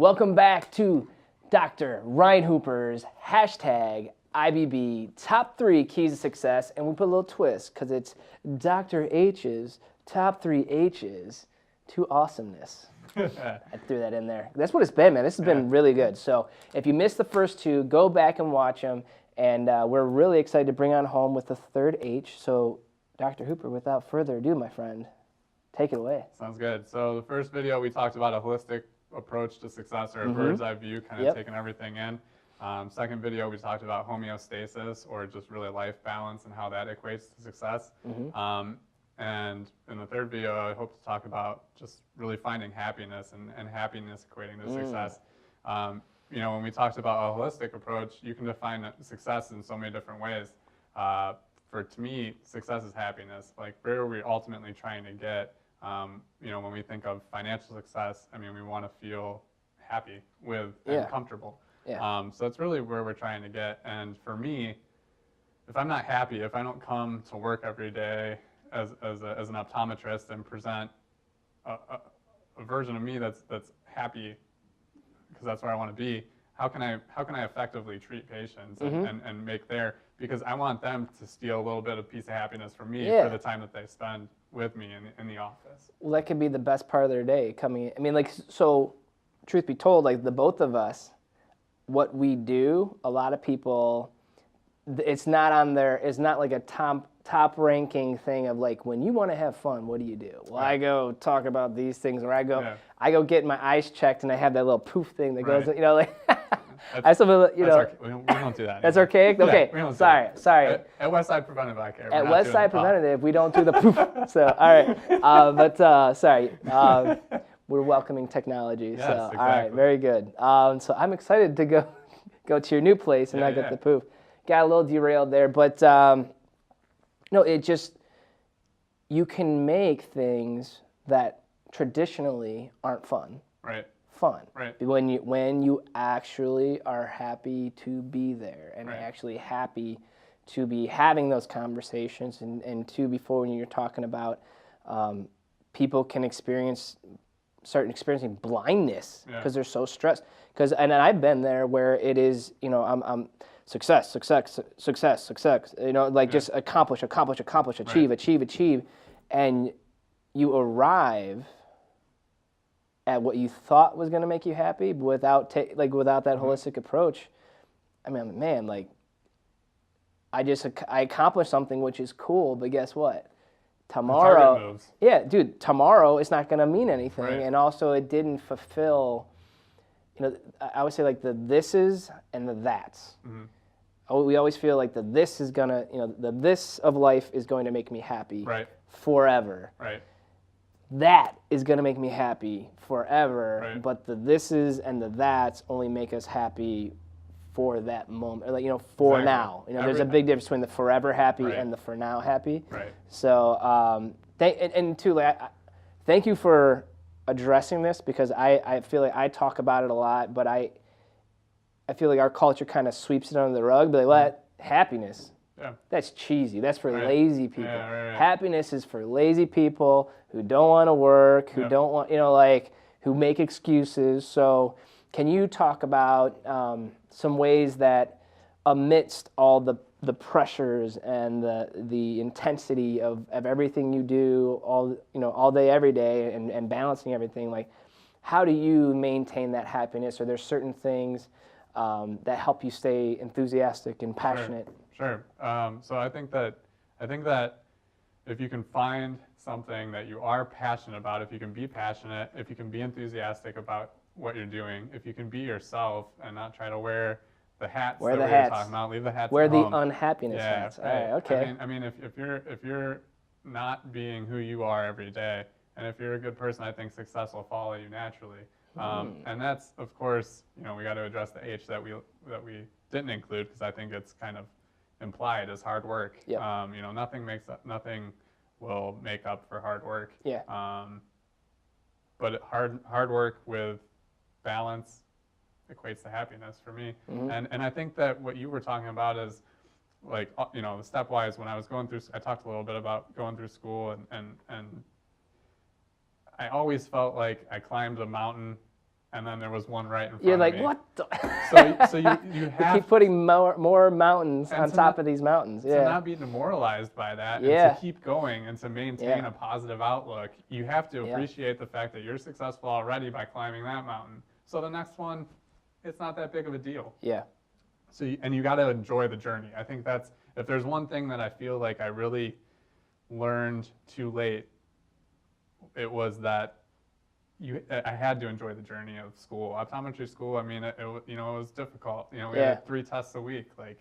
Welcome back to Dr. Ryan Hooper's hashtag IBB top 3 keys to success, and we put a little twist because it's Dr. H's top 3 H's to awesomeness. I threw that in there. That's what it's been, man. This has been really good. So if you missed the first 2, go back and watch them, and we're really excited to bring on home with the third H. So Dr. Hooper, without further ado, my friend, take it away. Sounds good. So the first video, we talked about a holistic approach to success, or a bird's eye view, kind of taking everything in. Second video, we talked about homeostasis, or just really life balance and how that equates to success. And in the third video, I hope to talk about just really finding happiness and happiness equating to success. You know, when we talked about a holistic approach, you can define success in so many different ways. To me, success is happiness. Like, where are we ultimately trying to get? You know, when we think of financial success, I mean, we want to feel happy with and comfortable. So that's really where we're trying to get. And for me, if I'm not happy, if I don't come to work every day as an optometrist and present a version of me that's happy, because that's where I want to be, how can I effectively treat patients and make because I want them to steal a little bit of piece of happiness from me for the time that they spend with me in the office. Well, that could be the best part of their day coming in. I mean, like, so truth be told, like, the both of us, what we do, a lot of people, it's not like a top ranking thing of, like, when you want to have fun, what do you do? Well, I go talk about these things, or I go get my eyes checked, and I have that little poof thing that goes, you know, like, I still, you know. We don't do that. That's archaic? Okay, sorry. At Westside Preventative Eye Care. At Westside Preventative, we don't do the poof. So, all right. Sorry. We're welcoming technology. Yes, so, exactly. All right, very good. So I'm excited to go to your new place and not get the poof. Got a little derailed there, but no, it just, you can make things that traditionally aren't fun. Fun. When you actually are happy to be there and actually happy to be having those conversations, and before when you're talking about people can start experiencing blindness because they're so stressed. And I've been there where it is, you know, I'm success, you know, like just accomplish, achieve, and you arrive at what you thought was going to make you happy, but without that holistic approach. I mean, man, like, I accomplished something which is cool, but guess what? Tomorrow, tomorrow it's not going to mean anything, and also it didn't fulfill. You know, I would say, like, the thises and the that's. We always feel like the this is gonna, you know, the this of life is going to make me happy forever. That is going to make me happy forever, but the thises and the that's only make us happy for that moment, like, you know, for now. You know, there's a big difference between the forever happy and the for now happy. So, thank you for addressing this, because I feel like I talk about it a lot, but I feel like our culture kind of sweeps it under the rug. But like, what? Happiness. That's cheesy. That's for lazy people. Happiness is for lazy people who don't want to work, who don't want, you know, like, who make excuses. So can you talk about some ways that, amidst all the pressures and the intensity of everything you do all day, every day, and balancing everything, like, how do you maintain that happiness? Are there certain things that help you stay enthusiastic and passionate? Sure. So I think that if you can find something that you are passionate about, if you can be passionate, if you can be enthusiastic about what you're doing, if you can be yourself and not try to wear the hats that we were talking about, leave the hats wear at the home. Unhappiness hats. All right, okay. I mean, if you're not being who you are every day, and if you're a good person, I think success will follow you naturally. And that's, of course, you know, we got to address the H that we didn't include, because I think it's kind of implied as hard work. You know, nothing will make up for hard work. But hard work with balance equates to happiness for me. And I think that what you were talking about is, like, you know, stepwise, when I was going through, I talked a little bit about going through school, and I always felt like I climbed a mountain and then there was one right in front You're of like, me. what? So you have keep putting more mountains on top of these mountains. To not be demoralized by that, and to keep going and to maintain a positive outlook, you have to appreciate the fact that you're successful already by climbing that mountain. So the next one, it's not that big of a deal. Yeah. So and you got to enjoy the journey. I think that's, if there's one thing that I feel like I really learned too late, it was that I had to enjoy the journey of school. Optometry school, I mean, it was difficult. We had 3 tests a week. Like,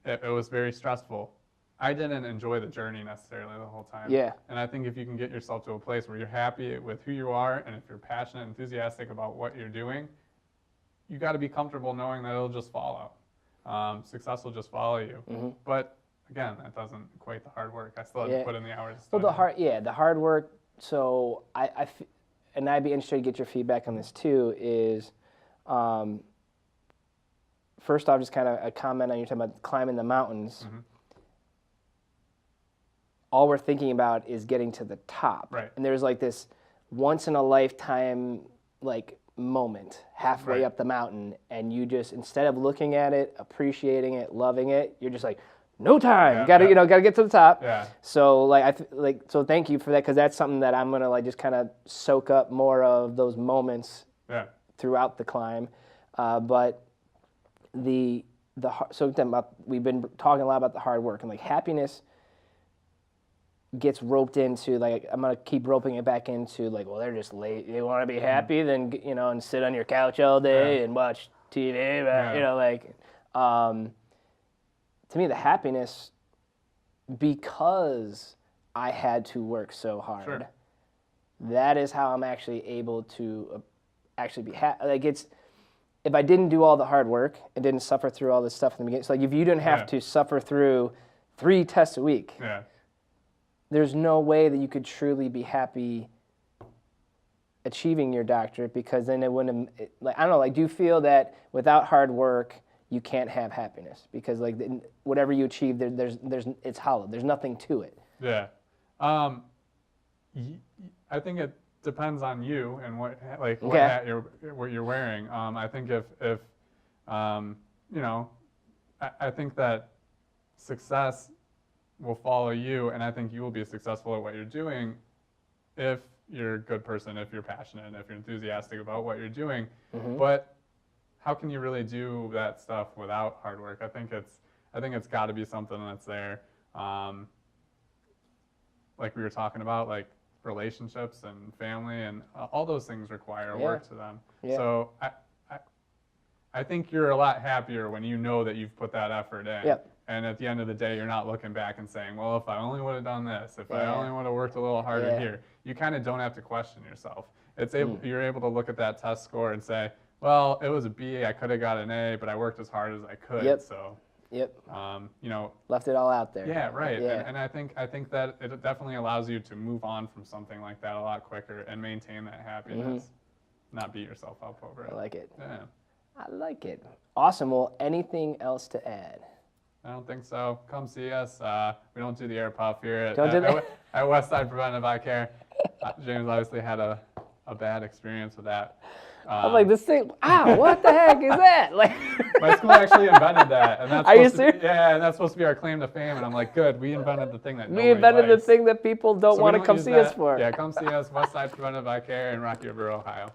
it was very stressful. I didn't enjoy the journey necessarily the whole time. Yeah. And I think if you can get yourself to a place where you're happy with who you are, and if you're passionate, enthusiastic about what you're doing, you got to be comfortable knowing that it'll just follow. Success will just follow you. But again, that doesn't equate to hard work. I still have to put in the hours. Well, the hard work. So and I'd be interested to get your feedback on this too, is first off, just kind of a comment on you talking about climbing the mountains. All we're thinking about is getting to the top. Right. And there's like this once in a lifetime like moment halfway up the mountain, and you just, instead of looking at it, appreciating it, loving it, you're just like, no time. Gotta get to the top. Yeah. So so thank you for that, because that's something that I'm gonna like just kind of soak up more of those moments throughout the climb. But we've been talking a lot about the hard work, and like happiness gets roped into, like, I'm gonna keep roping it back into like, well, they're just late. They want to be happy, then and sit on your couch all day and watch TV. To me, the happiness, because I had to work so hard, that is how I'm actually able to actually be happy. Like, if I didn't do all the hard work and didn't suffer through all this stuff in the beginning, it's like if you didn't have to suffer through 3 tests a week, there's no way that you could truly be happy achieving your doctorate, because then it wouldn't, like, I don't know, like, do you feel that without hard work you can't have happiness, because like whatever you achieve, there's it's hollow. There's nothing to it. Yeah, I think it depends on you and what hat you're wearing. I think if I think that success will follow you, and I think you will be successful at what you're doing if you're a good person, if you're passionate, and if you're enthusiastic about what you're doing. But how can you really do that stuff without hard work? I think it's got to be something that's there. Like we were talking about, like relationships and family, and all those things require work to them. So I think you're a lot happier when you know that you've put that effort in. And at the end of the day, you're not looking back and saying, well, if I only would have done this, if I only would have worked a little harder here. You kind of don't have to question yourself. You're able to look at that test score and say, well, it was a B, I could have got an A, but I worked as hard as I could. So, left it all out there. Yeah, right. And I think that it definitely allows you to move on from something like that a lot quicker and maintain that happiness, not beat yourself up over it. I like it. Yeah. I like it. Awesome. Well, anything else to add? I don't think so. Come see us. We don't do the air puff here at Westside Preventive Eye Care. James obviously had a bad experience with that. I'm like, this thing, what the heck is that? Like, my school actually invented that. And that's Are you serious? And that's supposed to be our claim to fame. And I'm like, good, we invented the thing that we invented likes. the thing that people don't want to come see us for. Yeah, come see us, Westside Preventive Eye Care in Rocky River, Ohio.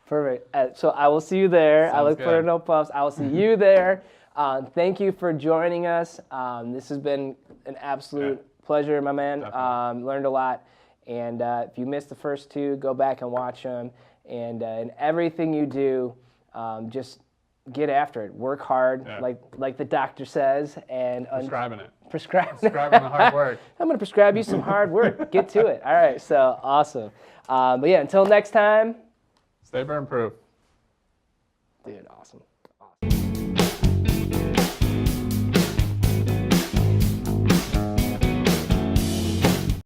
Perfect. So I will see you there. I look for no puffs. I will see you there. Thank you for joining us. This has been an absolute pleasure, my man. Learned a lot. And if you missed the first 2, go back and watch them. And in everything you do, just get after it. Work hard, like the doctor says. And prescribing it. Prescribing the hard work. I'm going to prescribe you some hard work. Get to it. All right, so awesome. But yeah, until next time. Stay burn proof. Dude, awesome.